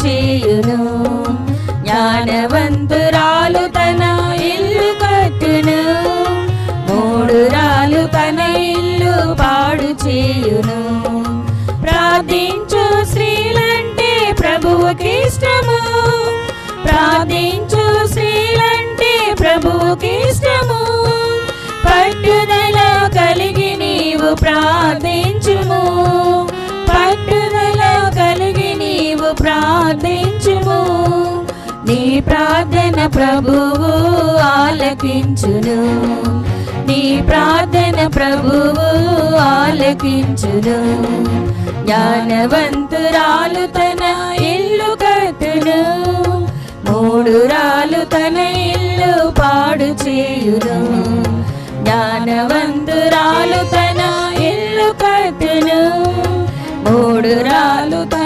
చేయును. జ్ఞానవంతురాలు తన ఇల్లు కట్టును, మూఢురాలు తన ఇల్లు పాడు చేయును. ప్రార్థించు స్త్రీలంటే ప్రభువుకి ఇష్టము, ప్రార్థించు స్త్రీలంటే ప్రభువుకి ఇష్టము. పట్టుదల కలిగి నీవు ప్రార్థించుము, పట్టుదల కలిగి నీవు ప్రార్థించుము. నీ ప్రార్థన ప్రభువు ఆలకించును, నీ ప్రార్థన ప్రభువు ఆలకించును. జ్ఞానవంతురాలు తన ఇల్లు కట్టును, మూఢురాలు తన ఇల్లు పాడు చేయును. జ్ఞానవంతురాలు తన ఇల్లు కట్టును, మూఢురాలు తన